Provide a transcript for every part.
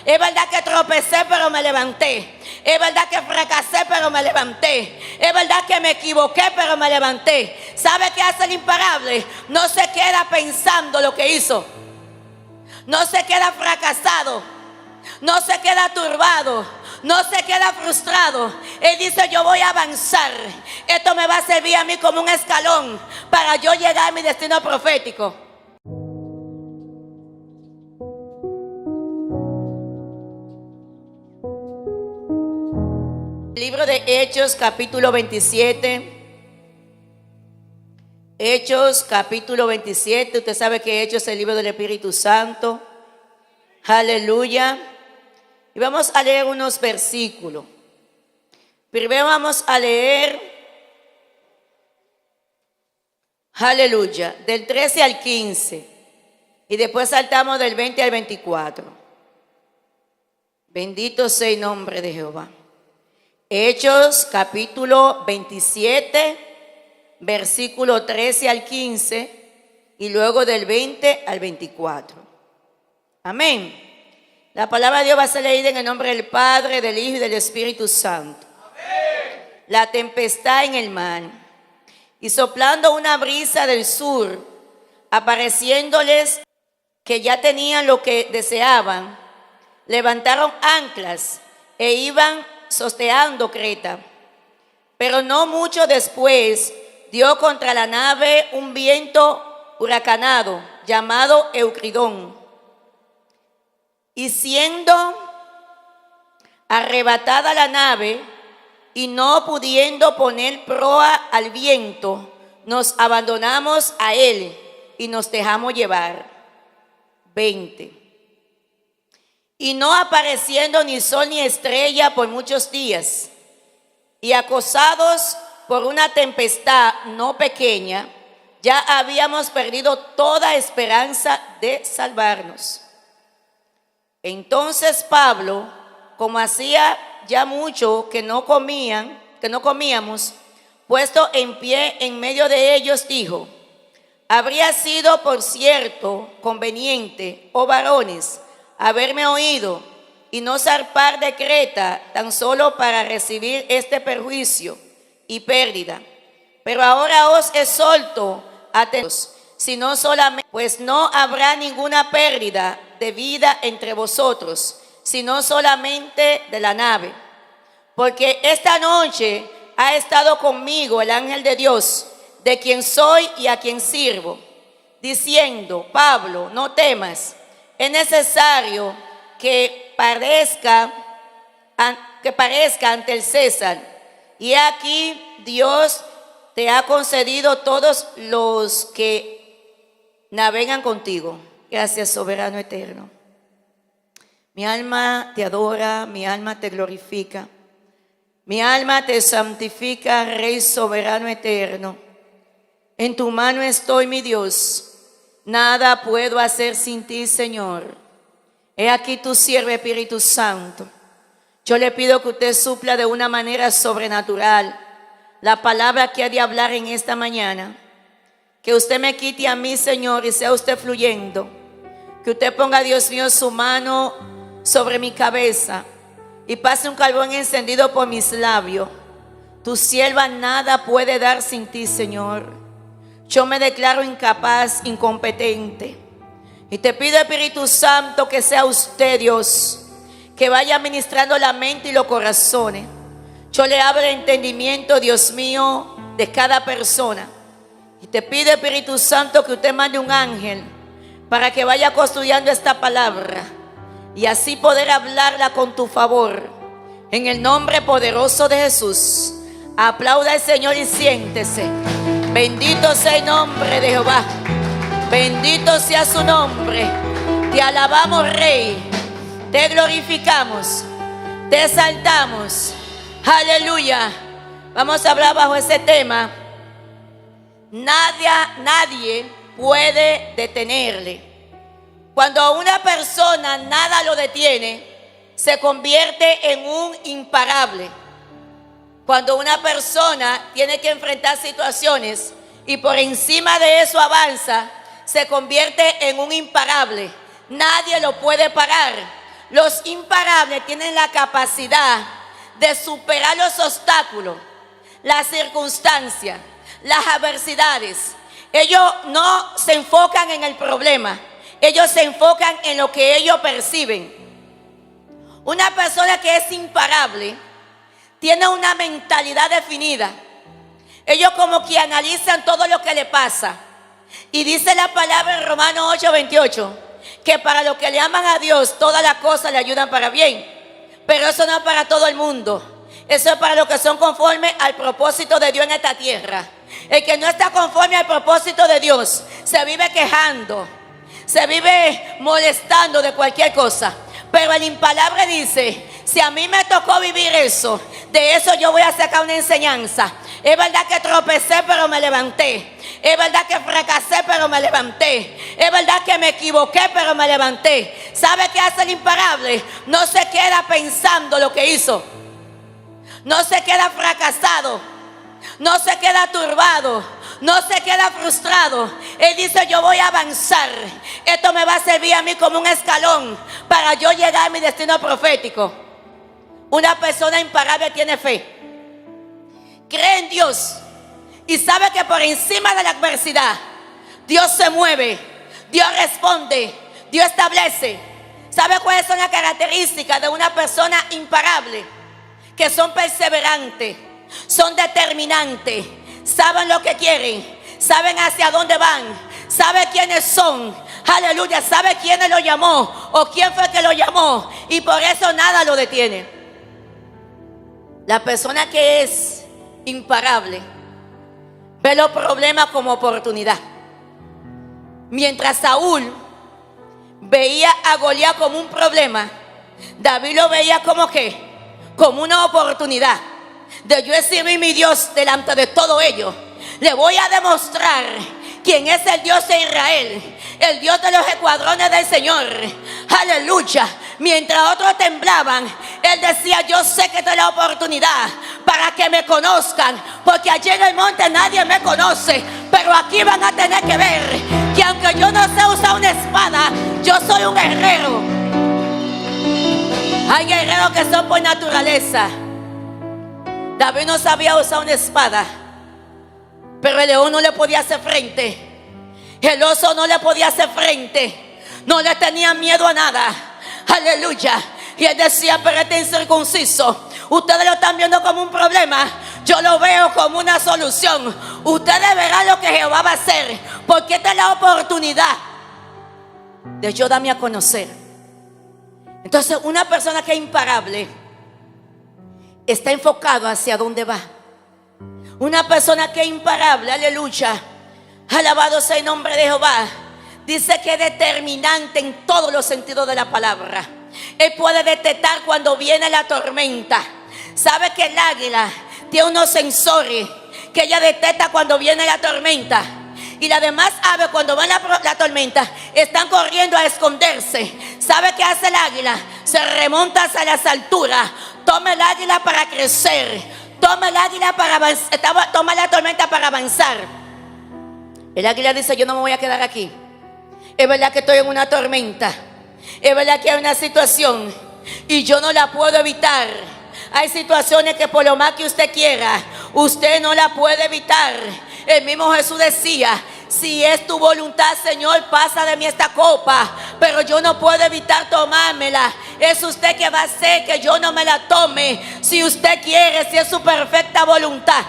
Es verdad que tropecé, pero me levanté. Es verdad que fracasé, pero me levanté. Es verdad que me equivoqué, pero me levanté. ¿Sabe qué hace el imparable? No se queda pensando lo que hizo. No se queda fracasado. No se queda turbado. No se queda frustrado. Él dice: yo voy a avanzar. Esto me va a servir a mí como un escalón para yo llegar a mi destino profético. Libro de Hechos, capítulo 27. Hechos, capítulo 27. Usted sabe que Hechos es el libro del Espíritu Santo. Aleluya. Y vamos a leer unos versículos. Primero vamos a leer, aleluya, del 13 al 15. Y después saltamos del 20 al 24. Bendito sea el nombre de Jehová. Hechos capítulo 27, versículo 13 al 15 y luego del 20 al 24. Amén. La palabra de Dios va a ser leída en el nombre del Padre, del Hijo y del Espíritu Santo. Amén. La tempestad en el mar. Y soplando una brisa del sur, apareciéndoles que ya tenían lo que deseaban, levantaron anclas e iban sosteando Creta. Pero no mucho después dio contra la nave un viento huracanado llamado Eucridón, y siendo arrebatada la nave y no pudiendo poner proa al viento, nos abandonamos a él y nos dejamos llevar. 20. Y no apareciendo ni sol ni estrella por muchos días, y acosados por una tempestad no pequeña, ya habíamos perdido toda esperanza de salvarnos. Entonces Pablo, como hacía ya mucho que no comíamos, puesto en pie en medio de ellos, dijo: habría sido por cierto conveniente, oh varones, haberme oído y no zarpar de Creta tan solo para recibir este perjuicio y pérdida. Pero ahora os exhorto a teneros, sino solamente, pues no habrá ninguna pérdida de vida entre vosotros, sino solamente de la nave. Porque esta noche ha estado conmigo el ángel de Dios, de quien soy y a quien sirvo, diciendo: Pablo, no temas. Es necesario que parezca ante el César. Y aquí Dios te ha concedido todos los que navegan contigo. Gracias, soberano eterno. Mi alma te adora, mi alma te glorifica. Mi alma te santifica, Rey soberano eterno. En tu mano estoy, mi Dios. Nada puedo hacer sin ti, Señor. He aquí tu siervo, Espíritu Santo. Yo le pido que usted supla de una manera sobrenatural la palabra que ha de hablar en esta mañana. Que usted me quite a mí, Señor, y sea usted fluyendo. Que usted ponga, Dios mío, su mano sobre mi cabeza y pase un carbón encendido por mis labios. Tu sierva nada puede dar sin ti, Señor. Yo me declaro incapaz, incompetente. Y te pido, Espíritu Santo, que sea usted, Dios, que vaya ministrando la mente y los corazones. Yo le abro el entendimiento, Dios mío, de cada persona. Y te pido, Espíritu Santo, que usted mande un ángel para que vaya construyendo esta palabra y así poder hablarla con tu favor. En el nombre poderoso de Jesús. Aplauda al Señor y siéntese. Bendito sea el nombre de Jehová. Bendito sea su nombre. Te alabamos, Rey. Te glorificamos. Te exaltamos. Aleluya. Vamos a hablar bajo ese tema. Nadie puede detenerle. Cuando a una persona nada lo detiene, se convierte en un imparable. Cuando una persona tiene que enfrentar situaciones y por encima de eso avanza, se convierte en un imparable. Nadie lo puede parar, Los imparables tienen la capacidad de superar los obstáculos, las circunstancias, las adversidades. Ellos no se enfocan en el problema, ellos se enfocan en lo que ellos perciben. Una persona que es imparable tiene una mentalidad definida. Ellos como que analizan todo lo que le pasa. Y dice la palabra en Romanos 8:28, que para los que le aman a Dios, todas las cosas le ayudan para bien. Pero eso no es para todo el mundo. Eso es para los que son conformes al propósito de Dios en esta tierra. El que no está conforme al propósito de Dios se vive quejando, se vive molestando de cualquier cosa. Pero el impalable dice: si a mí me tocó vivir eso, de eso yo voy a sacar una enseñanza. Es verdad que tropecé, pero me levanté. Es verdad que fracasé, pero me levanté. Es verdad que me equivoqué, pero me levanté. ¿Sabe qué hace el imparable? No se queda pensando lo que hizo. No se queda fracasado. No se queda turbado. No se queda frustrado. Él dice: yo voy a avanzar. Esto me va a servir a mí como un escalón para yo llegar a mi destino profético. Una persona imparable tiene fe. Cree en Dios y sabe que por encima de la adversidad Dios se mueve, Dios responde, Dios establece. ¿Sabe cuáles son las características de una persona imparable? Que son perseverantes, son determinantes, saben lo que quieren, saben hacia dónde van, saben quiénes son. Aleluya, sabe quién lo llamó o quién fue que lo llamó, y por eso nada lo detiene. La persona que es imparable ve los problemas como oportunidad. Mientras Saúl veía a Goliat como un problema, David lo veía como ¿qué? Como una oportunidad de yo exhibir mi Dios delante de todo ello. Le voy a demostrar quién es el Dios de Israel, el Dios de los escuadrones del Señor. Aleluya. Mientras otros temblaban, él decía: yo sé que esta es la oportunidad para que me conozcan, porque allí en el monte nadie me conoce, pero aquí van a tener que ver que aunque yo no sé usar una espada, yo soy un guerrero. Hay guerreros que son por naturaleza. David no sabía usar una espada, pero el león no le podía hacer frente, el oso no le podía hacer frente, no le tenía miedo a nada. Aleluya. Y él decía: pero este incircunciso, ustedes lo están viendo como un problema, yo lo veo como una solución. Ustedes verán lo que Jehová va a hacer, porque esta es la oportunidad de yo darme a conocer. Entonces, una persona que es imparable está enfocado hacia dónde va. Una persona que es imparable, aleluya, alabado sea el nombre de Jehová, dice que es determinante en todos los sentidos de la palabra. Él puede detectar cuando viene la tormenta. Sabe que el águila tiene unos sensores que ella detecta cuando viene la tormenta. Y las demás aves, cuando van la tormenta, están corriendo a esconderse. ¿Sabe qué hace el águila? Se remonta hacia las alturas. Toma el águila para crecer. Toma el águila para avanzar. Toma la tormenta para avanzar. El águila dice: yo no me voy a quedar aquí. Es verdad que estoy en una tormenta. Es verdad que hay una situación y yo no la puedo evitar. Hay situaciones que por lo más que usted quiera, usted no la puede evitar. El mismo Jesús decía: si es tu voluntad, Señor, pasa de mí esta copa, pero yo no puedo evitar tomármela. Es usted que va a hacer que yo no me la tome, si usted quiere, si es su perfecta voluntad.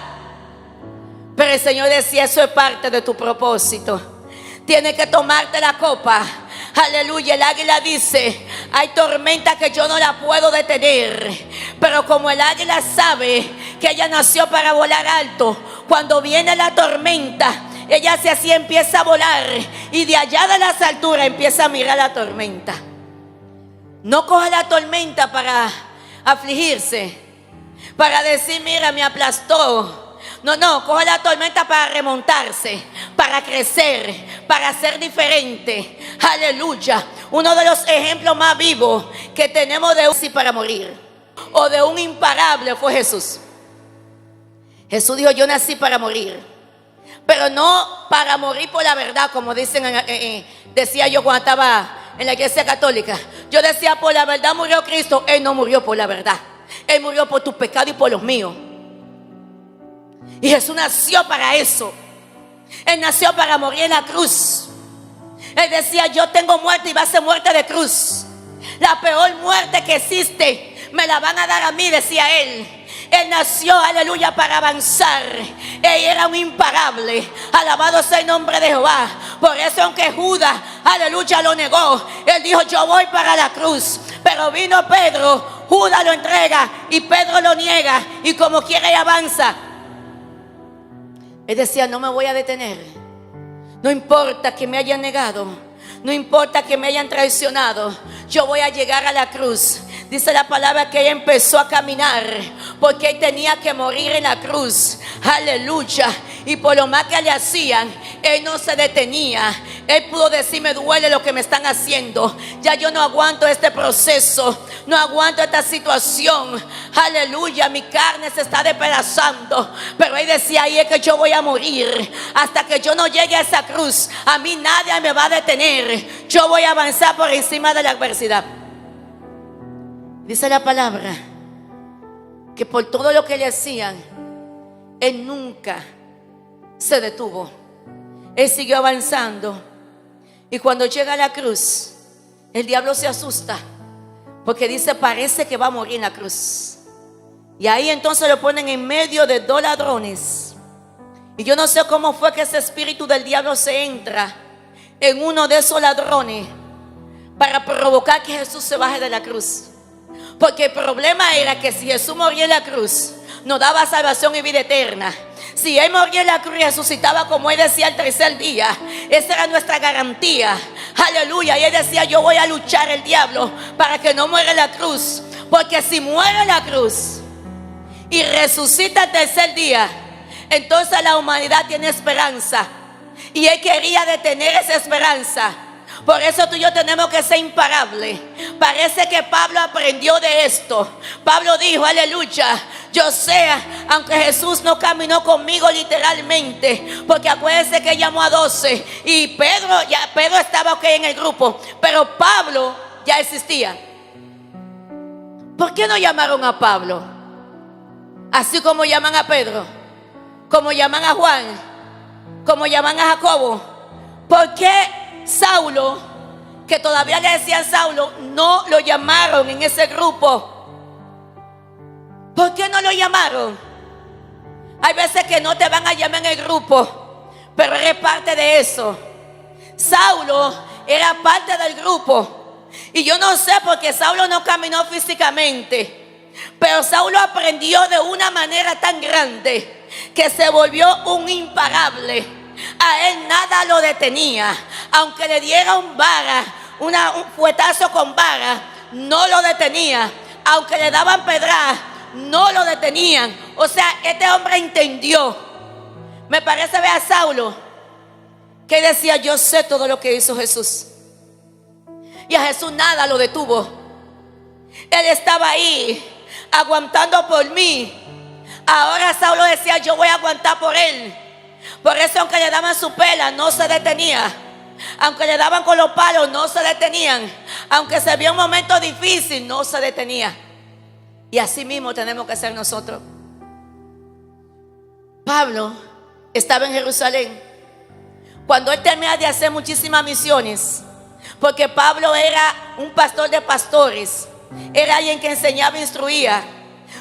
Pero el Señor decía: eso es parte de tu propósito. Tienes que tomarte la copa. Aleluya. El águila dice: hay tormenta que yo no la puedo detener, pero como el águila sabe que ella nació para volar alto, cuando viene la tormenta, ella hace así, empieza a volar, y de allá de las alturas empieza a mirar la tormenta. No coja la tormenta para afligirse, para decir: mira, me aplastó. No, coge la tormenta para remontarse, para crecer, para ser diferente. Aleluya. Uno de los ejemplos más vivos que tenemos de un sí para morir o de un imparable fue Jesús. Jesús dijo: yo nací para morir, pero no para morir por la verdad, como decía yo cuando estaba en la iglesia católica. Yo decía, por la verdad murió Cristo. Él no murió por la verdad. Él murió por tu pecado y por los míos. Y Jesús nació para eso. Él nació para morir en la cruz. Él decía, yo tengo muerte y va a ser muerte de cruz. La peor muerte que existe me la van a dar a mí, decía él. Él nació, aleluya, para avanzar. Él era un imparable. Alabado sea el nombre de Jehová. Por eso, aunque Judas, aleluya, lo negó, él dijo, yo voy para la cruz. Pero vino Pedro, Judas lo entrega y Pedro lo niega. Y como quiere y avanza. Él decía, no me voy a detener. No importa que me hayan negado, no importa que me hayan traicionado, yo voy a llegar a la cruz. Dice la palabra que él empezó a caminar porque él tenía que morir en la cruz. Aleluya. Y por lo más que le hacían, él no se detenía. Él pudo decir, me duele lo que me están haciendo. Ya yo no aguanto este proceso. No aguanto esta situación. Aleluya, mi carne se está despedazando. Pero él decía, ahí es que yo voy a morir. Hasta que yo no llegue a esa cruz, a mí nadie me va a detener. Yo voy a avanzar por encima de la adversidad. Dice la palabra que por todo lo que le hacían, él nunca se detuvo. Él siguió avanzando. Y cuando llega a la cruz, el diablo se asusta porque dice, parece que va a morir en la cruz. Y ahí entonces lo ponen en medio de dos ladrones. Y yo no sé cómo fue que ese espíritu del diablo se entra en uno de esos ladrones para provocar que Jesús se baje de la cruz. Porque el problema era que si Jesús moría en la cruz, nos daba salvación y vida eterna. Si Él moría en la cruz y resucitaba, como Él decía, el tercer día, esa era nuestra garantía. Aleluya. Y Él decía, yo voy a luchar el diablo para que no muera en la cruz. Porque si muere en la cruz y resucita el tercer día, entonces la humanidad tiene esperanza. Y Él quería detener esa esperanza. Por eso tú y yo tenemos que ser imparables. Parece que Pablo aprendió de esto. Pablo dijo, aleluya, yo sé, aunque Jesús no caminó conmigo literalmente, porque acuérdense que llamó a 12 y Pedro estaba ok en el grupo, pero Pablo ya existía. ¿Por qué no llamaron a Pablo? Así como llaman a Pedro, como llaman a Juan, como llaman a Jacobo. ¿Por qué Saulo, que todavía le decían Saulo, no lo llamaron en ese grupo? ¿Por qué no lo llamaron? Hay veces que no te van a llamar en el grupo, pero eres parte de eso. Saulo era parte del grupo. Y yo no sé por qué Saulo no caminó físicamente, pero Saulo aprendió de una manera tan grande que se volvió un imparable. A él nada lo detenía. Aunque le diera un fuetazo con vara, no lo detenía. Aunque le daban pedradas, no lo detenían. O sea, este hombre entendió. Me parece ver a Saulo que decía, yo sé todo lo que hizo Jesús. Y a Jesús nada lo detuvo. Él estaba ahí aguantando por mí. Ahora Saulo decía, yo voy a aguantar por él. Por eso aunque le daban su pela, no se detenía. Aunque le daban con los palos, no se detenían. Aunque se vio un momento difícil, no se detenía. Y así mismo tenemos que ser nosotros. Pablo estaba en Jerusalén cuando él termina de hacer muchísimas misiones, porque Pablo era un pastor de pastores. Era alguien que enseñaba e instruía.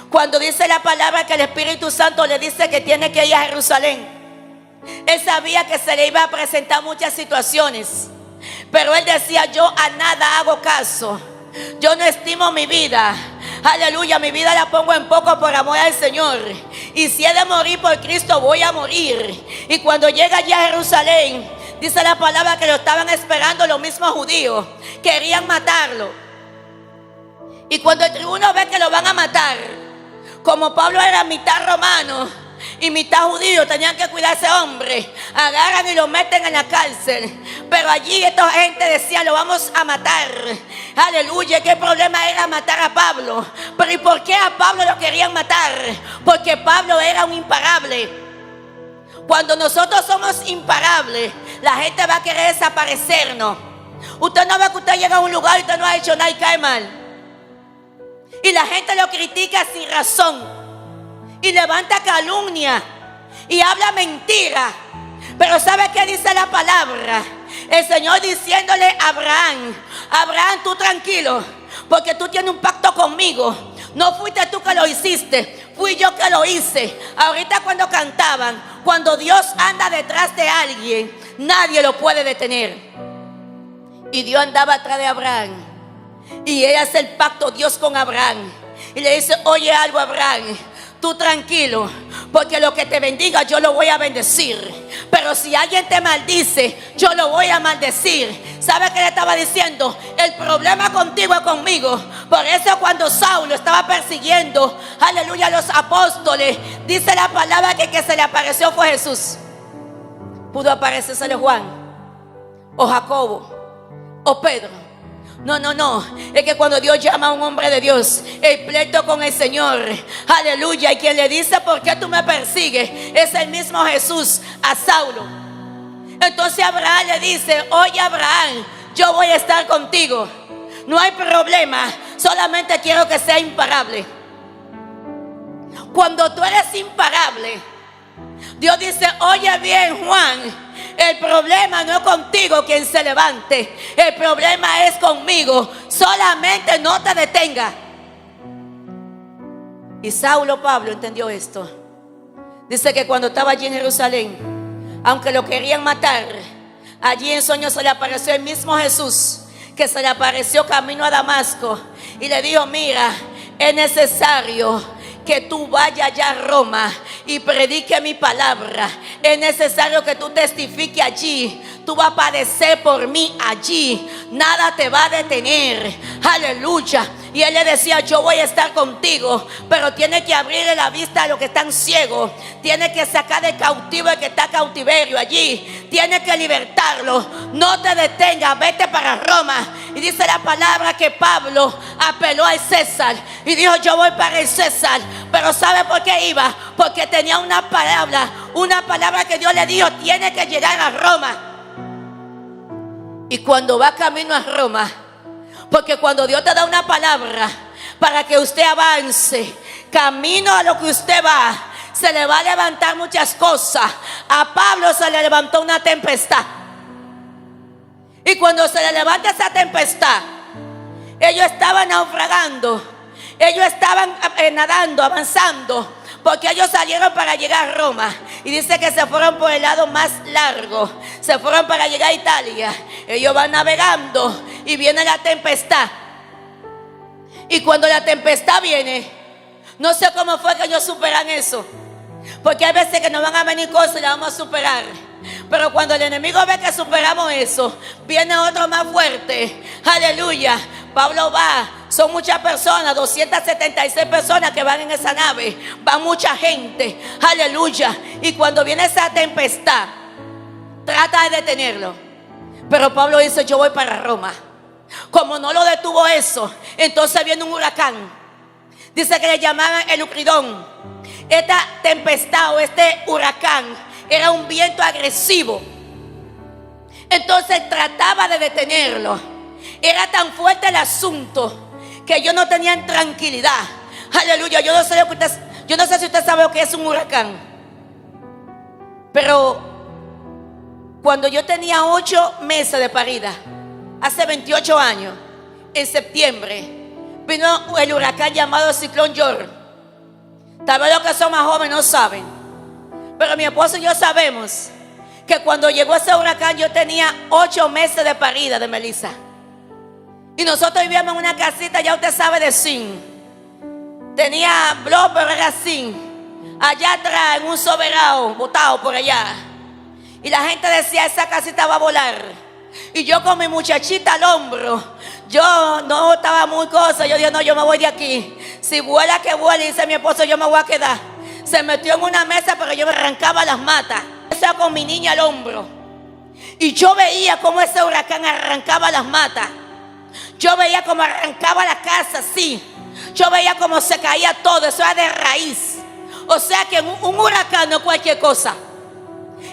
Cuando dice la palabra que el Espíritu Santo le dice que tiene que ir a Jerusalén, él sabía que se le iba a presentar muchas situaciones, pero él decía, yo a nada hago caso. Yo no estimo mi vida. Aleluya, mi vida la pongo en poco por amor al Señor. Y si he de morir por Cristo, voy a morir. Y cuando llega allí a Jerusalén, dice la palabra que lo estaban esperando los mismos judíos. Querían matarlo. Y cuando el tribuno ve que lo van a matar, como Pablo era mitad romano y mitad judío, tenían que cuidar a ese hombre. Agarran y lo meten en la cárcel. Pero allí esta gente decía, lo vamos a matar. Aleluya, ¿qué problema era matar a Pablo? Pero ¿y por qué a Pablo lo querían matar? Porque Pablo era un imparable. Cuando nosotros somos imparables, la gente va a querer desaparecernos. Usted no ve que usted llega a un lugar y usted no ha hecho nada y cae mal. Y la gente lo critica sin razón. Y levanta calumnia. Y habla mentira. Pero ¿sabe qué dice la palabra? El Señor diciéndole a Abraham: Abraham, tú tranquilo, porque tú tienes un pacto conmigo. No fuiste tú que lo hiciste, fui yo que lo hice. Ahorita cuando cantaban, cuando Dios anda detrás de alguien, nadie lo puede detener. Y Dios andaba atrás de Abraham. Y él hace el pacto, Dios, con Abraham. Y le dice: oye algo, Abraham, tú tranquilo, porque lo que te bendiga yo lo voy a bendecir. Pero si alguien te maldice, yo lo voy a maldecir. ¿Sabe qué le estaba diciendo? El problema contigo es conmigo. Por eso cuando Saulo estaba persiguiendo, aleluya, a los apóstoles, dice la palabra que el que se le apareció fue Jesús. Pudo aparecérsele Juan, o Jacobo, o Pedro. No. Es que cuando Dios llama a un hombre de Dios, el pleito con el Señor, aleluya, y quien le dice: ¿por qué tú me persigues?, es el mismo Jesús a Saulo. Entonces Abraham le dice: oye, Abraham, yo voy a estar contigo. No hay problema, solamente quiero que sea imparable. Cuando tú eres imparable, Dios dice: oye bien, Juan, el problema no es contigo quien se levante, el problema es conmigo. Solamente no te detenga. Y Saulo, Pablo, entendió esto. Dice que cuando estaba allí en Jerusalén, aunque lo querían matar, allí en sueños se le apareció el mismo Jesús, que se le apareció camino a Damasco, y le dijo: mira, es necesario que tú vayas allá a Roma y predique mi palabra. Es necesario que tú testifiques allí. Tú vas a padecer por mí allí. Nada te va a detener. Aleluya. Y él le decía: yo voy a estar contigo, pero tiene que abrirle la vista a los que están ciegos. Tiene que sacar de cautivo el que está cautiverio allí. Tiene que libertarlo. No te detengas, vete para Roma. Y dice la palabra que Pablo apeló al César y dijo: yo voy para el César. Pero ¿sabe por qué iba? Porque tenía una palabra que Dios le dijo: tiene que llegar a Roma. Y cuando va camino a Roma, porque cuando Dios te da una palabra para que usted avance, camino a lo que usted va, se le va a levantar muchas cosas. A Pablo se le levantó una tempestad. Y cuando se le levanta esa tempestad, ellos estaban naufragando. Ellos estaban nadando, avanzando, porque ellos salieron para llegar a Roma. Y dice que se fueron por el lado más largo. Se fueron para llegar a Italia. Ellos van navegando y viene la tempestad. Y cuando la tempestad viene, no sé cómo fue que ellos superan eso, porque hay veces que nos van a venir cosas y las vamos a superar. Pero cuando el enemigo ve que superamos eso, viene otro más fuerte. Aleluya. Pablo va, son muchas personas, 276 personas que van en esa nave. Va mucha gente. Aleluya. Y cuando viene esa tempestad, trata de detenerlo. Pero Pablo dice: yo voy para Roma. Como no lo detuvo eso, entonces viene un huracán. Dice que le llamaban el Euclidón. Esta tempestad o este huracán era un viento agresivo. Entonces trataba de detenerlo. Era tan fuerte el asunto que ellos no tenían tranquilidad. Aleluya. Yo no sé si usted sabe lo que es un huracán. Pero cuando yo tenía 8 meses de parida, hace 28 años, en septiembre, vino el huracán llamado Ciclón George. Tal vez los que son más jóvenes no saben, pero mi esposo y yo sabemos que cuando llegó ese huracán yo tenía 8 meses de parida de Melissa. Y nosotros vivíamos en una casita, ya usted sabe, de zinc. Tenía blog, pero era zinc. Allá atrás, en un soberano, botado por allá. Y la gente decía: esa casita va a volar. Y yo con mi muchachita al hombro, yo no estaba muy cosa. Yo dije: no, yo me voy de aquí. Si vuela, que vuela. Y dice mi esposo: yo me voy a quedar. Se metió en una mesa, pero yo me arrancaba las matas. Estaba con mi niña al hombro. Y yo veía cómo ese huracán arrancaba las matas. Yo veía cómo arrancaba la casa, sí. Yo veía cómo se caía todo. Eso era de raíz. O sea que un huracán no es cualquier cosa.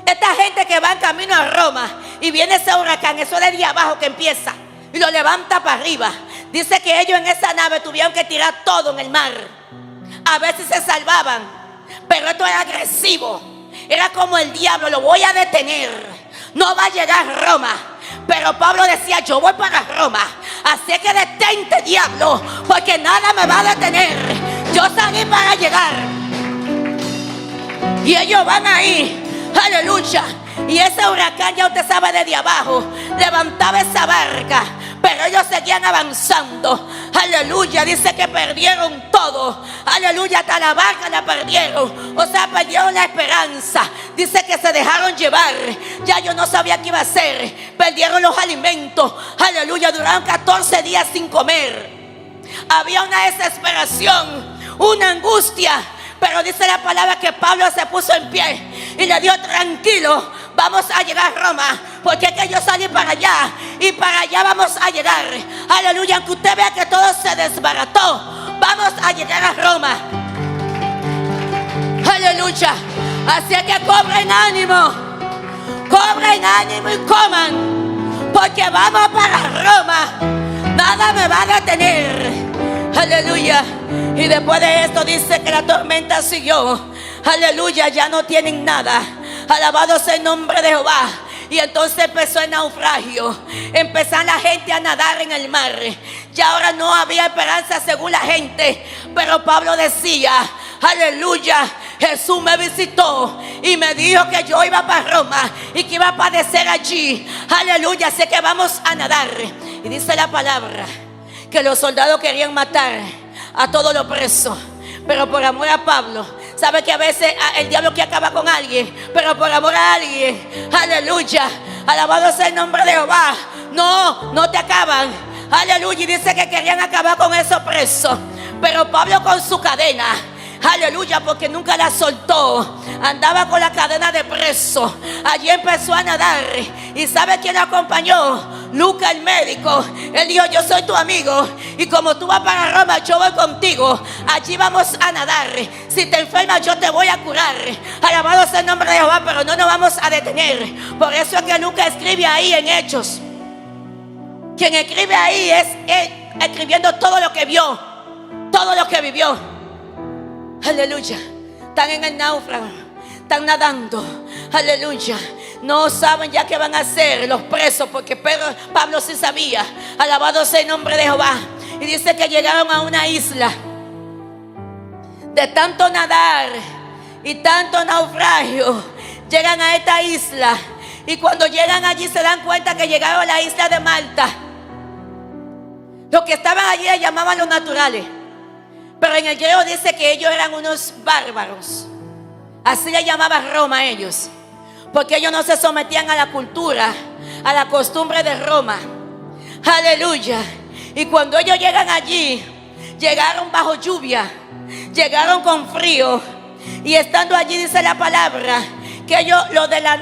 Esta gente que va en camino a Roma y viene ese huracán, eso de día abajo que empieza y lo levanta para arriba. Dice que ellos en esa nave tuvieron que tirar todo en el mar. A veces se salvaban, pero esto era agresivo. Era como el diablo, lo voy a detener. No va a llegar a Roma. Pero Pablo decía, yo voy para Roma. Así que detente, diablo, porque nada me va a detener. Yo salí para llegar. Y ellos van ahí. Aleluya. Y ese huracán, ya usted sabe, desde abajo levantaba esa barca, pero ellos seguían avanzando. Aleluya. Dice que perdieron todo. Aleluya. Hasta la barca la perdieron. O sea, perdieron la esperanza. Dice que se dejaron llevar. Ya yo no sabía qué iba a hacer. Perdieron los alimentos. Aleluya. Duraron 14 días sin comer. Había una desesperación, una angustia. Pero dice la palabra que Pablo se puso en pie y le dio, tranquilo, vamos a llegar a Roma, porque es que yo salí para allá y para allá vamos a llegar. Aleluya. Aunque usted vea que todo se desbarató, vamos a llegar a Roma. Aleluya. Así que cobren ánimo y coman, porque vamos para Roma. Nada me va a detener. Aleluya. Y después de esto dice que la tormenta siguió. Aleluya. Ya no tienen nada. Alabado sea el nombre de Jehová. Y entonces empezó el naufragio. Empezó la gente a nadar en el mar. Ya ahora no había esperanza según la gente. Pero Pablo decía, aleluya, Jesús me visitó y me dijo que yo iba para Roma y que iba a padecer allí. Aleluya. Así que vamos a nadar. Y dice la palabra que los soldados querían matar a todos los presos, pero por amor a Pablo. Sabe que a veces el diablo quiere acabar con alguien, pero por amor a alguien, aleluya, alabado sea el nombre de Jehová, no te acaban. Aleluya. Y dice que querían acabar con esos presos, pero Pablo con su cadena, aleluya, porque nunca la soltó, andaba con la cadena de preso. Allí empezó a nadar. ¿Y sabe quién lo acompañó? Lucas, el médico. Él dijo, yo soy tu amigo, y como tú vas para Roma, yo voy contigo. Allí vamos a nadar. Si te enfermas, yo te voy a curar. Alabado sea el nombre de Jehová. Pero no nos vamos a detener. Por eso es que Lucas escribe ahí en Hechos. Quien escribe ahí es él, escribiendo todo lo que vio, todo lo que vivió. Aleluya. Están en el náufrago, están nadando. Aleluya. No saben ya qué van a hacer los presos, porque Pablo sí sabía. Alabado sea el nombre de Jehová. Y dice que llegaron a una isla. De tanto nadar y tanto naufragio, llegan a esta isla. Y cuando llegan allí se dan cuenta que llegaron a la isla de Malta. Los que estaban allí le llamaban los naturales, pero en el griego dice que ellos eran unos bárbaros. Así le llamaba Roma a ellos, porque ellos no se sometían a la cultura, a la costumbre de Roma. Aleluya. Y cuando ellos llegan allí, llegaron bajo lluvia, llegaron con frío. Y estando allí dice la palabra que ellos,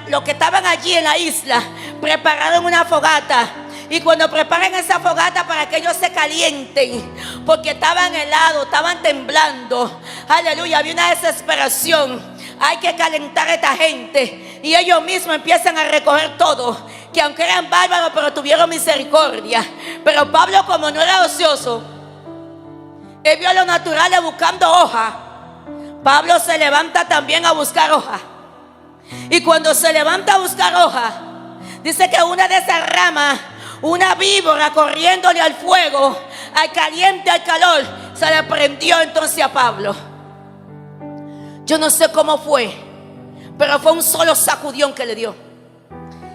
los que estaban allí en la isla, prepararon una fogata. Y cuando preparan esa fogata para que ellos se calienten, porque estaban helados, estaban temblando. Aleluya, había una desesperación. Hay que calentar a esta gente. Y ellos mismos empiezan a recoger todo, que aunque eran bárbaros, pero tuvieron misericordia. Pero Pablo, como no era ocioso, él vio a los naturales buscando hoja. Pablo se levanta también a buscar hoja. Y cuando se levanta a buscar hoja, dice que una de esas ramas, una víbora corriéndole al fuego, al caliente, al calor, se le prendió entonces a Pablo. Yo no sé cómo fue, pero fue un solo sacudión que le dio.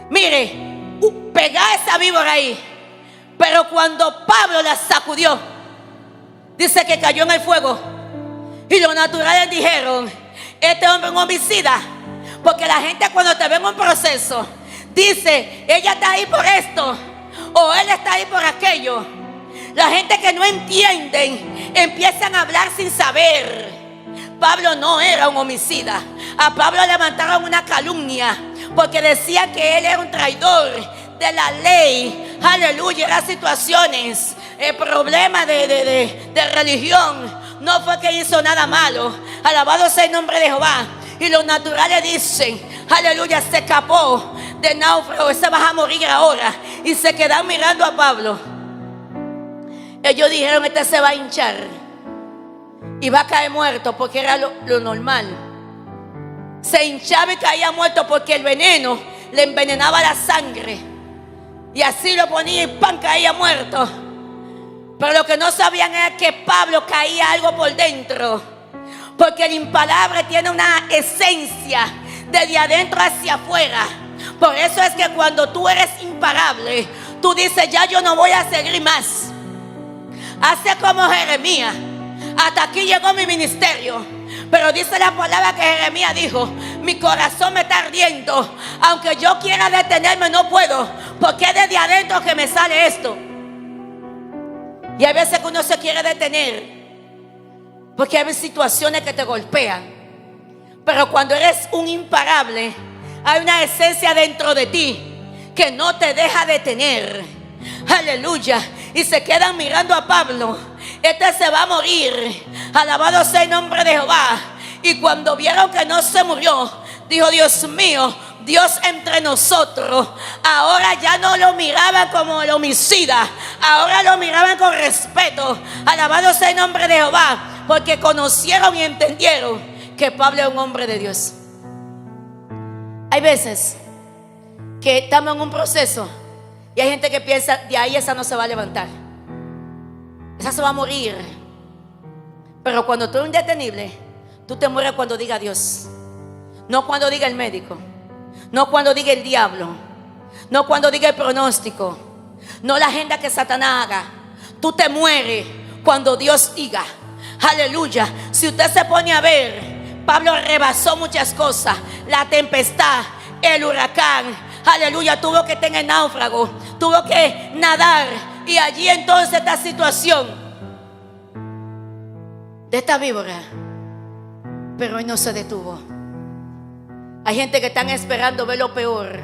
Mire, pegá esa víbora ahí. Pero cuando Pablo la sacudió, dice que cayó en el fuego. Y los naturales dijeron, este hombre es un homicida. Porque la gente cuando te ve en un proceso, dice, ella está ahí por esto, o él está ahí por aquello. La gente que no entienden empiezan a hablar sin saber. Pablo no era un homicida. A Pablo levantaron una calumnia, porque decía que él era un traidor de la ley. Aleluya. Eran situaciones, problemas de religión. No fue que hizo nada malo. Alabado sea el nombre de Jehová. Y los naturales dicen, aleluya, se escapó de náufrago, ese vas a morir ahora. Y se quedan mirando a Pablo. Ellos dijeron, este se va a hinchar y va a caer muerto, porque era lo normal. Se hinchaba y caía muerto porque el veneno le envenenaba la sangre. Y así lo ponía y ¡pam!, caía muerto. Pero lo que no sabían era que Pablo caía algo por dentro, porque el impalable tiene una esencia de adentro hacia afuera. Por eso es que cuando tú eres imparable, tú dices, ya yo no voy a seguir más. Hace como Jeremías, hasta aquí llegó mi ministerio. Pero dice la palabra que Jeremías dijo, mi corazón me está ardiendo, aunque yo quiera detenerme no puedo, porque es desde adentro que me sale esto. Y hay veces que uno se quiere detener porque hay situaciones que te golpean. Pero cuando eres un imparable, hay una esencia dentro de ti que no te deja detener. Aleluya. Y se quedan mirando a Pablo. Este se va a morir. Alabado sea el nombre de Jehová. Y cuando vieron que no se murió, dijo, Dios mío, Dios entre nosotros. Ahora ya no lo miraban como el homicida, ahora lo miraban con respeto. Alabado sea el nombre de Jehová, porque conocieron y entendieron que Pablo es un hombre de Dios. Hay veces que estamos en un proceso y hay gente que piensa, de ahí esa no se va a levantar, esa se va a morir. Pero cuando tú eres indetenible, tú te mueres cuando diga Dios, no cuando diga el médico, no cuando diga el diablo, no cuando diga el pronóstico, no la agenda que Satanás haga. Tú te mueres cuando Dios diga. Aleluya. Si usted se pone a ver, Pablo rebasó muchas cosas. La tempestad, el huracán, aleluya, tuvo que tener náufrago, tuvo que nadar. Y allí entonces esta situación de esta víbora, pero hoy no se detuvo. Hay gente que están esperando ver lo peor,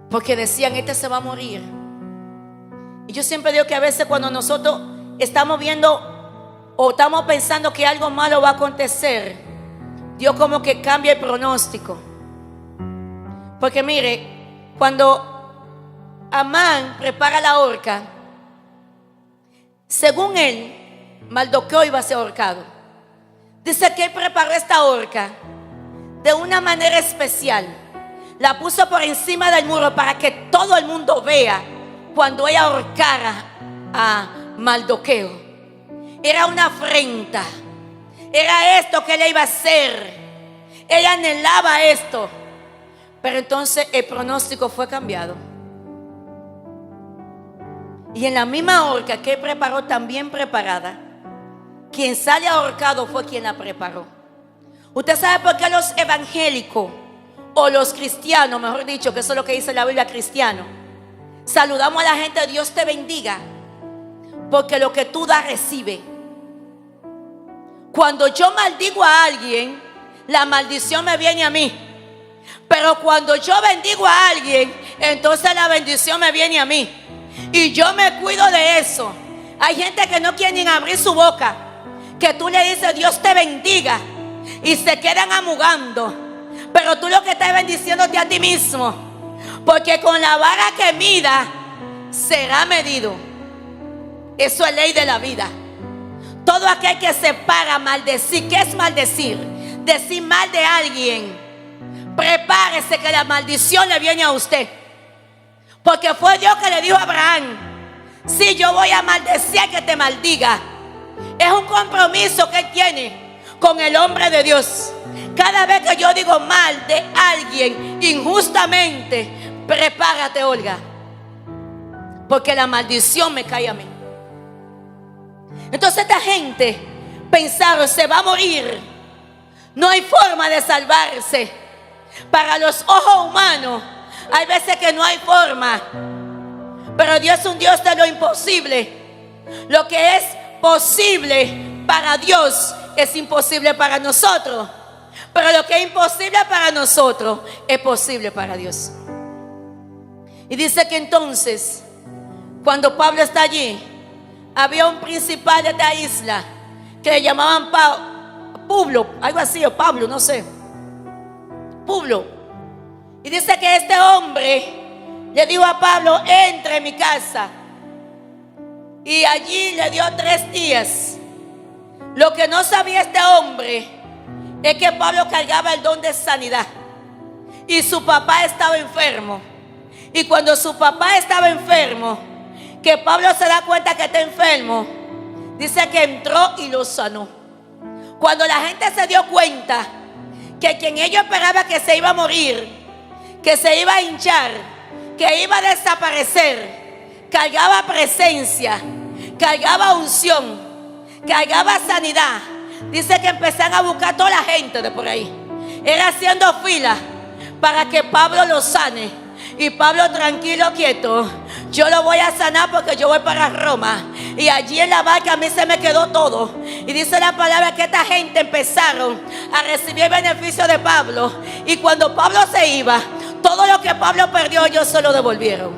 porque decían, este se va a morir. Y yo siempre digo que a veces cuando nosotros estamos viendo o estamos pensando que algo malo va a acontecer, Dios como que cambia el pronóstico. Porque mire, cuando Amán prepara la horca, según él, Mardoqueo iba a ser ahorcado. Dice que él preparó esta horca de una manera especial. La puso por encima del muro para que todo el mundo vea cuando ella ahorcara a Mardoqueo. Era una afrenta. Era esto que ella iba a hacer. Ella anhelaba esto. Pero entonces el pronóstico fue cambiado. Y en la misma horca que él preparó, también preparada, quien sale ahorcado fue quien la preparó. ¿Usted sabe por qué los evangélicos o los cristianos, mejor dicho, que eso es lo que dice la Biblia, cristiano, saludamos a la gente, Dios te bendiga? Porque lo que tú das, recibe. Cuando yo maldigo a alguien, la maldición me viene a mí. Pero cuando yo bendigo a alguien, entonces la bendición me viene a mí. Y yo me cuido de eso. Hay gente que no quiere ni abrir su boca, que tú le dices, Dios te bendiga, y se quedan amugando. Pero tú lo que estás bendiciéndote a ti mismo, porque con la vara que mida será medido. Eso es ley de la vida. Todo aquel que se para a maldecir, ¿qué es maldecir? Decir mal de alguien. Prepárese que la maldición le viene a usted, porque fue Dios que le dijo a Abraham, si yo voy a maldecir que te maldiga. Es un compromiso que él tiene con el hombre de Dios. Cada vez que yo digo mal de alguien injustamente, prepárate, Olga, porque la maldición me cae a mí. Entonces esta gente pensaron, se va a morir, no hay forma de salvarse. Para los ojos humanos hay veces que no hay forma, pero Dios es un Dios de lo imposible. Lo que es posible para Dios es imposible para nosotros, pero lo que es imposible para nosotros es posible para Dios. Y dice que entonces, cuando Pablo está allí, había un principal de esta isla que le llamaban Pablo, algo así, o Pablo, no sé. Publio. Y dice que este hombre le dijo a Pablo: entre en mi casa. Y allí le dio 3 días. Lo que no sabía este hombre es que Pablo cargaba el don de sanidad. Y su papá estaba enfermo. Y cuando su papá estaba enfermo, que Pablo se da cuenta que está enfermo, dice que entró y lo sanó. Cuando la gente se dio cuenta que quien ellos esperaba que se iba a morir, que se iba a hinchar, que iba a desaparecer, cargaba presencia, cargaba unción, cargaba sanidad, dice que empezaron a buscar a toda la gente de por ahí. Era haciendo fila para que Pablo lo sane. Y Pablo, tranquilo, quieto, yo lo voy a sanar porque yo voy para Roma. Y allí en la barca a mí se me quedó todo. Y dice la palabra que esta gente empezaron a recibir el beneficio de Pablo. Y cuando Pablo se iba, todo lo que Pablo perdió ellos se lo devolvieron.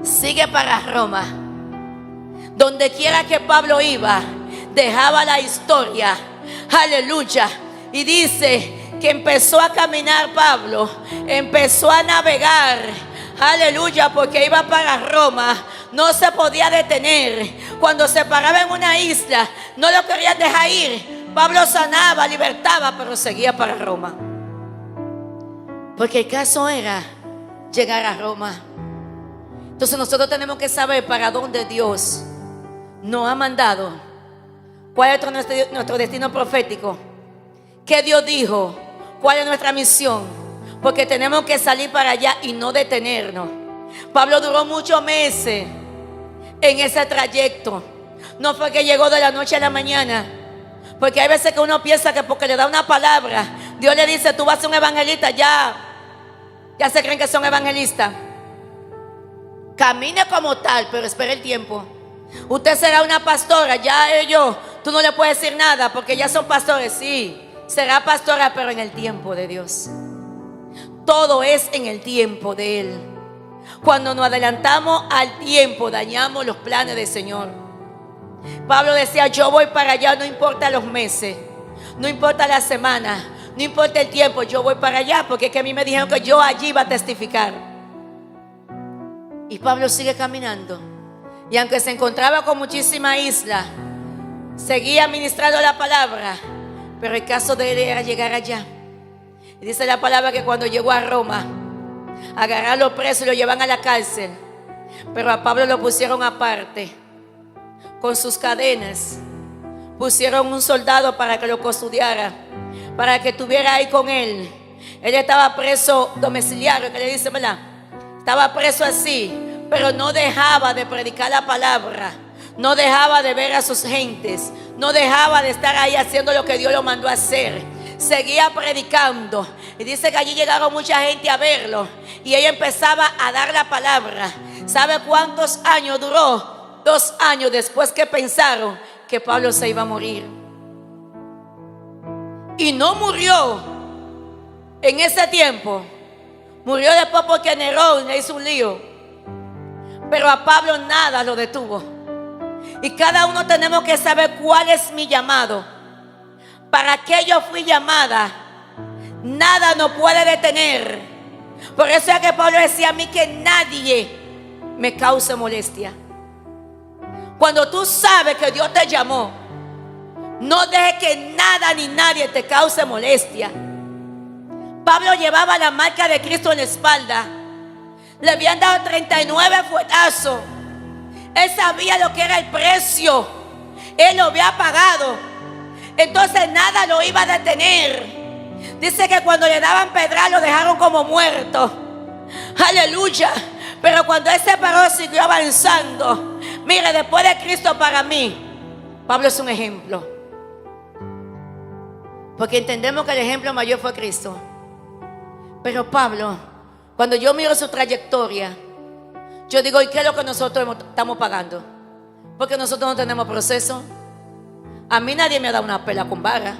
Sigue para Roma. Donde quiera que Pablo iba, dejaba la historia. Aleluya. Y dice que empezó a caminar Pablo, empezó a navegar, aleluya, porque iba para Roma, no se podía detener. Cuando se paraba en una isla, no lo querían dejar ir. Pablo sanaba, libertaba, pero seguía para Roma, porque el caso era llegar a Roma. Entonces nosotros tenemos que saber para dónde Dios nos ha mandado, cuál es nuestro destino profético, qué Dios dijo, cuál es nuestra misión, porque tenemos que salir para allá y no detenernos. Pablo duró muchos meses en ese trayecto. No fue que llegó de la noche a la mañana, porque hay veces que uno piensa que porque le da una palabra, Dios le dice: tú vas a ser un evangelista, ya se creen que son evangelistas. Camine como tal, pero espere el tiempo. Usted será una pastora, ya ellos, tú no le puedes decir nada porque ya son pastores. Sí, será pastora, pero en el tiempo de Dios. Todo es en el tiempo de Él. Cuando nos adelantamos al tiempo, dañamos los planes del Señor. Pablo decía: yo voy para allá, no importa los meses, no importa la semana, no importa el tiempo, yo voy para allá, porque es que a mí me dijeron que yo allí iba a testificar. Y Pablo sigue caminando. Y aunque se encontraba con muchísimas islas, seguía ministrando la palabra. Pero el caso de él era llegar allá. Y dice la palabra que cuando llegó a Roma, agarraron a los presos y lo llevan a la cárcel. Pero a Pablo lo pusieron aparte, con sus cadenas. Pusieron un soldado para que lo custodiara, para que estuviera ahí con él. Él estaba preso domiciliario, que le dice, ¿verdad? Estaba preso así, pero no dejaba de predicar la palabra. No dejaba de ver a sus gentes. No dejaba de estar ahí haciendo lo que Dios lo mandó a hacer. Seguía predicando. Y dice que allí llegaron mucha gente a verlo. Y ella empezaba a dar la palabra. ¿Sabe cuántos años duró? 2 años después que pensaron que Pablo se iba a morir. Y no murió en ese tiempo. Murió después porque Nerón le hizo un lío. Pero a Pablo nada lo detuvo. Y cada uno tenemos que saber cuál es mi llamado. ¿Para qué yo fui llamada? Nada nos puede detener. Por eso es que Pablo decía a mí que nadie me cause molestia. Cuando tú sabes que Dios te llamó, no dejes que nada ni nadie te cause molestia. Pablo llevaba la marca de Cristo en la espalda. Le habían dado 39 fuetazos. Él sabía lo que era el precio. Él lo había pagado. Entonces nada lo iba a detener. Dice que cuando le daban pedra lo dejaron como muerto. Aleluya. Pero cuando él se paró, siguió avanzando. Mire, después de Cristo, para mí, Pablo es un ejemplo. Porque entendemos que el ejemplo mayor fue Cristo. Pero Pablo, cuando yo miro su trayectoria, yo digo, ¿y qué es lo que nosotros estamos pagando? Porque nosotros no tenemos proceso. A mí nadie me ha dado una pela con vara.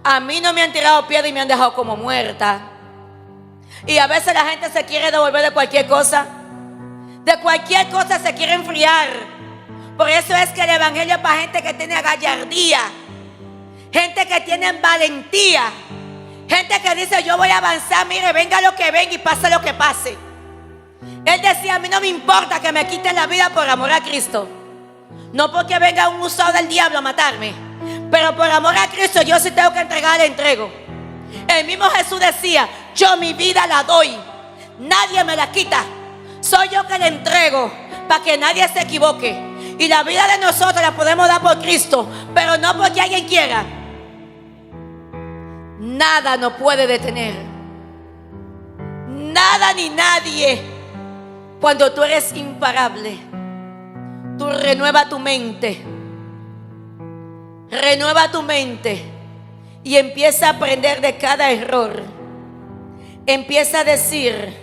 A mí no me han tirado piedra y me han dejado como muerta. Y a veces la gente se quiere devolver de cualquier cosa. De cualquier cosa se quiere enfriar. Por eso es que el evangelio es para gente que tiene gallardía, gente que tiene valentía, Gente que dice, yo voy a avanzar, mire, venga lo que venga y pase lo que pase. Él decía, a mí no me importa que me quiten la vida por amor a Cristo. No porque venga un usado del diablo a matarme, pero por amor a Cristo yo si tengo que entregar, le entrego. El mismo Jesús decía, yo mi vida la doy, nadie me la quita. Soy yo que la entrego para que nadie se equivoque. Y la vida de nosotros la podemos dar por Cristo, pero no porque alguien quiera. Nada nos puede detener, nada ni nadie. Cuando tú eres imparable, tú renueva tu mente. Renueva tu mente y empieza a aprender de cada error. Empieza a decir,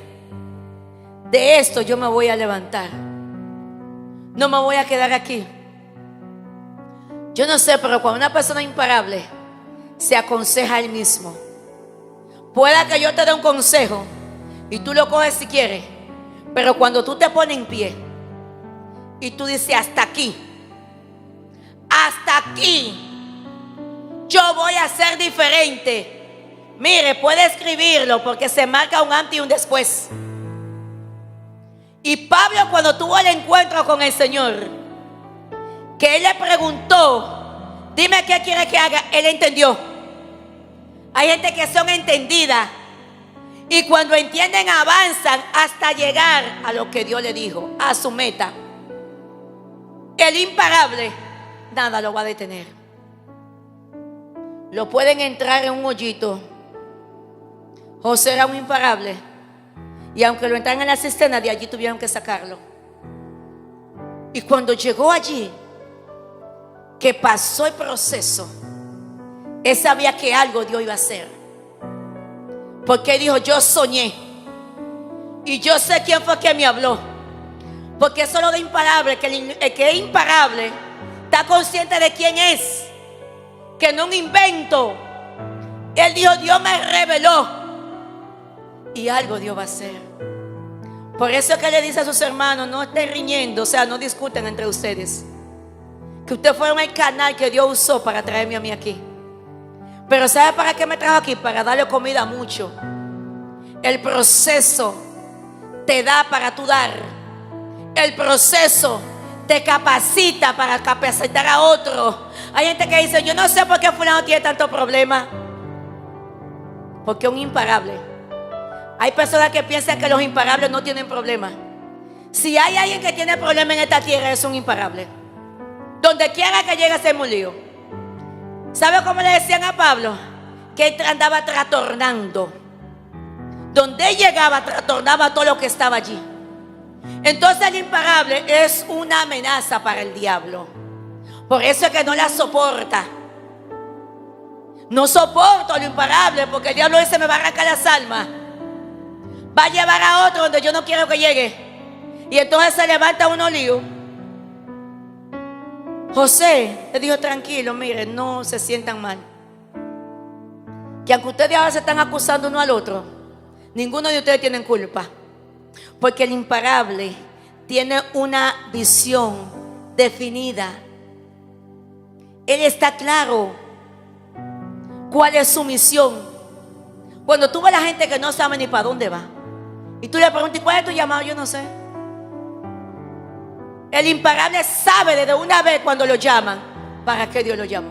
de esto yo me voy a levantar. No me voy a quedar aquí. Yo no sé, pero cuando una persona imparable se aconseja a él mismo. Pueda que yo te dé un consejo y tú lo coges si quieres, pero cuando tú te pones en pie y tú dices, hasta aquí, yo voy a ser diferente. Mire, puede escribirlo porque se marca un antes y un después. Y Pablo, cuando tuvo el encuentro con el Señor, que él le preguntó, dime qué quiere que haga, él entendió. Hay gente que son entendidas y cuando entienden avanzan hasta llegar a lo que Dios le dijo, a su meta. El imparable, nada lo va a detener. Lo pueden entrar en un hoyito. José era un imparable y aunque lo entraran en la cisterna, de allí tuvieron que sacarlo. Y cuando llegó allí, que pasó el proceso, él sabía que algo Dios iba a hacer, porque dijo, yo soñé y yo sé quién fue que me habló. Porque eso es lo de imparable, que el que es imparable está consciente de quién es, que no un invento. Él dijo, Dios me reveló y algo Dios va a hacer. Por eso es que le dice a sus hermanos, no estén riñendo, o sea, no discuten entre ustedes. Que ustedes fueron el canal que Dios usó para traerme a mí aquí. Pero ¿sabe para qué me trajo aquí? Para darle comida a mucho. El proceso te da para tú dar. El proceso te capacita para capacitar a otro. Hay gente que dice, yo no sé por qué fulano tiene tanto problema. Porque es un imparable. Hay personas que piensan que los imparables no tienen problema. Si hay alguien que tiene problema en esta tierra, es un imparable. Donde quiera que llegue, se un lío. ¿Sabe cómo le decían a Pablo? Que él andaba trastornando. Donde él llegaba, trastornaba todo lo que estaba allí. Entonces el imparable es una amenaza para el diablo. Por eso es que no la soporta. No soporto lo imparable, porque el diablo dice, me va a arrancar las almas. Va a llevar a otro donde yo no quiero que llegue. Y entonces se levanta uno lío. José le dijo, tranquilo, miren, no se sientan mal. Que aunque ustedes ahora se están acusando uno al otro, ninguno de ustedes tiene culpa. Porque el imparable tiene una visión definida. Él está claro cuál es su misión. Cuando tú ves a la gente que no sabe ni para dónde va y tú le preguntas, ¿cuál es tu llamado? Yo no sé. El imparable sabe desde una vez cuando lo llaman para qué Dios lo llamó.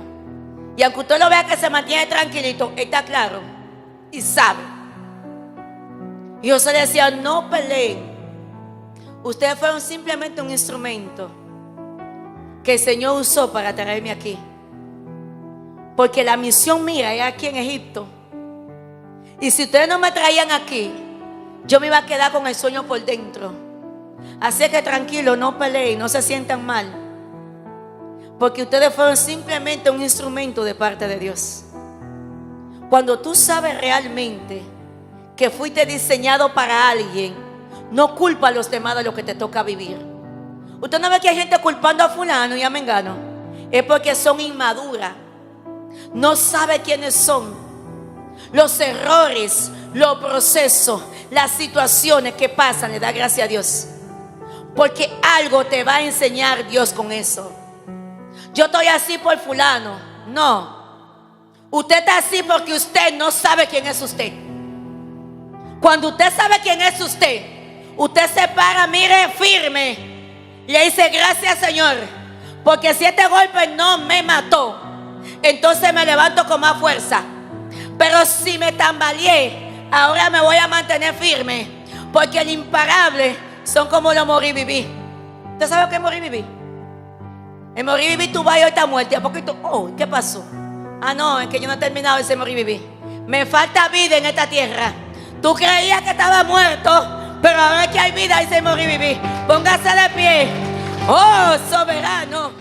Y aunque usted lo vea que se mantiene tranquilito, está claro y sabe. Y José le decía, no peleen. Ustedes fueron simplemente un instrumento que el Señor usó para traerme aquí. Porque la misión mía es aquí en Egipto. Y si ustedes no me traían aquí, yo me iba a quedar con el sueño por dentro. Así que tranquilo, no peleen, no se sientan mal. Porque ustedes fueron simplemente un instrumento de parte de Dios. Cuando tú sabes realmente que fuiste diseñado para alguien, no culpa a los demás de lo que te toca vivir. Usted no ve que hay gente culpando a fulano y a mengano. Es porque son inmaduras. No sabe quiénes son. Los errores, los procesos, las situaciones que pasan, le da gracias a Dios. Porque algo te va a enseñar Dios con eso. Yo estoy así por fulano. No. Usted está así porque usted no sabe quién es usted. Cuando usted sabe quién es usted, usted se para, mire, firme, y le dice: gracias, Señor, porque si este golpe no me mató, entonces me levanto con más fuerza. Pero si me tambaleé, ahora me voy a mantener firme, porque el imparable son como los morir y vivir. ¿Usted sabe qué es morir y vivir? En morir y vivir tú vas y hoy está muerto. ¿A poco tú? Oh, ¿qué pasó? Ah, no, es que yo no he terminado ese morir y vivir. Me falta vida en esta tierra. Tú creías que estaba muerto, pero ahora que hay vida ese morir y vivir. Póngase de pie. Oh, soberano.